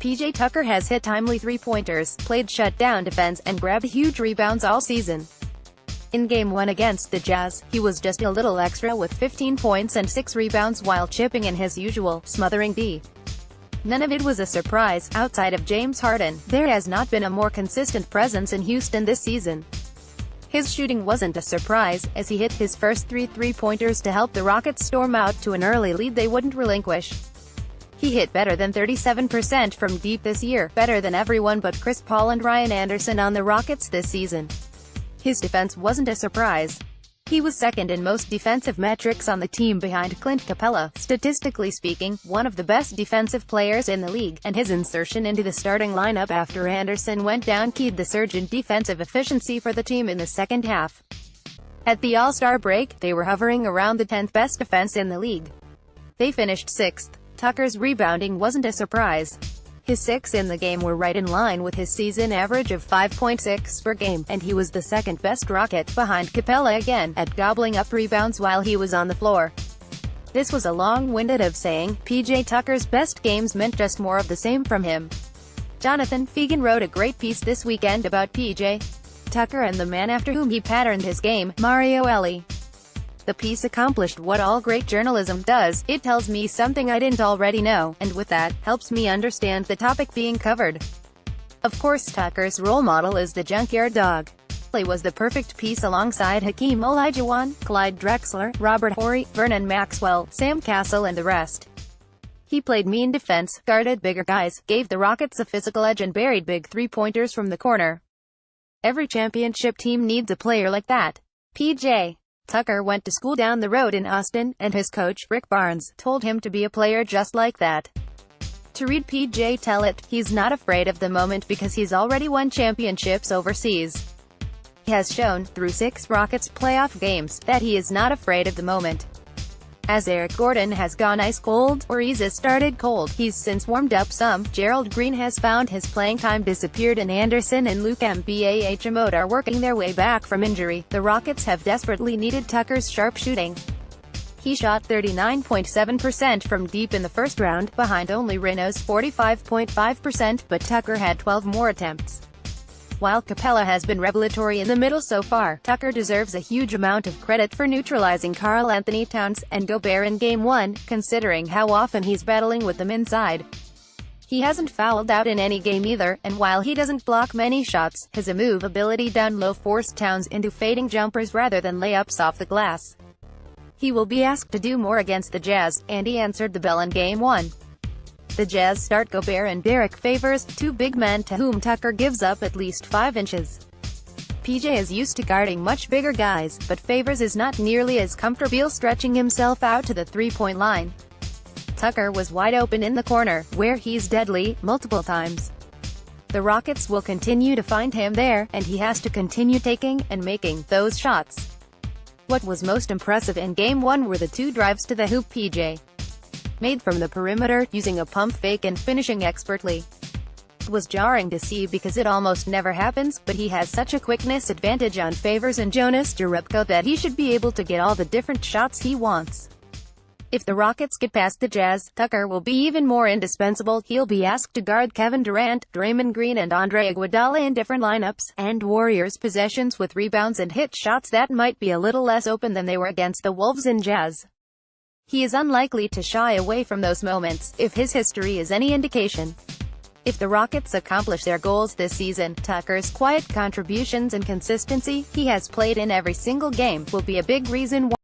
PJ Tucker has hit timely three-pointers, played shutdown defense, and grabbed huge rebounds all season. In Game 1 against the Jazz, he was just a little extra with 15 points and 6 rebounds while chipping in his usual, smothering D. None of it was a surprise. Outside of James Harden, there has not been a more consistent presence in Houston this season. His shooting wasn't a surprise, as he hit his first three-pointers to help the Rockets storm out to an early lead they wouldn't relinquish. He hit better than 37% from deep this year, better than everyone but Chris Paul and Ryan Anderson on the Rockets this season. His defense wasn't a surprise. He was second in most defensive metrics on the team behind Clint Capella, statistically speaking, one of the best defensive players in the league, and his insertion into the starting lineup after Anderson went down keyed the surge in defensive efficiency for the team in the second half. At the All-Star break, they were hovering around the 10th best defense in the league. They finished 6th. Tucker's rebounding wasn't a surprise. His 6 in the game were right in line with his season average of 5.6 per game, and he was the second-best Rocket, behind Capella again, at gobbling up rebounds while he was on the floor. This was a long-winded of saying, PJ Tucker's best games meant just more of the same from him. Jonathan Fegan wrote a great piece this weekend about PJ Tucker and the man after whom he patterned his game, Mario Elie. The piece accomplished what all great journalism does: it tells me something I didn't already know, and with that, helps me understand the topic being covered. Of course, Tucker's role model is the junkyard dog. It was the perfect piece alongside Hakeem Olajuwon, Clyde Drexler, Robert Horry, Vernon Maxwell, Sam Cassell and the rest. He played mean defense, guarded bigger guys, gave the Rockets a physical edge and buried big three-pointers from the corner. Every championship team needs a player like that. PJ Tucker went to school down the road in Austin, and his coach, Rick Barnes, told him to be a player just like that. To read PJ tell it, he's not afraid of the moment because he's already won championships overseas. He has shown, through 6 Rockets playoff games, that he is not afraid of the moment. As Eric Gordon has gone ice cold, or he's started cold, he's since warmed up some. Gerald Green has found his playing time disappeared, and Anderson and Luke Mbah are working their way back from injury. The Rockets have desperately needed Tucker's sharp shooting. He shot 39.7% from deep in the first round, behind only Reno's 45.5%, but Tucker had 12 more attempts. While Capella has been revelatory in the middle so far, Tucker deserves a huge amount of credit for neutralizing Karl-Anthony Towns and Gobert in Game 1, considering how often he's battling with them inside. He hasn't fouled out in any game either, and while he doesn't block many shots, his move ability down low forced Towns into fading jumpers rather than layups off the glass. He will be asked to do more against the Jazz, and he answered the bell in Game 1. The Jazz start Gobert and Derek Favors, 2 big men to whom Tucker gives up at least 5 inches. PJ is used to guarding much bigger guys, but Favors is not nearly as comfortable stretching himself out to the three-point line. Tucker was wide open in the corner, where he's deadly, multiple times. The Rockets will continue to find him there, and he has to continue taking, and making, those shots. What was most impressive in Game 1 were the 2 drives to the hoop PJ made from the perimeter, using a pump fake and finishing expertly. It was jarring to see because it almost never happens, but he has such a quickness advantage on Favors and Jonas Jerebko that he should be able to get all the different shots he wants. If the Rockets get past the Jazz, Tucker will be even more indispensable. He'll be asked to guard Kevin Durant, Draymond Green and Andre Iguodala in different lineups, and Warriors possessions with rebounds and hit shots that might be a little less open than they were against the Wolves and Jazz. He is unlikely to shy away from those moments, if his history is any indication. If the Rockets accomplish their goals this season, Tucker's quiet contributions and consistency, he has played in every single game, will be a big reason why.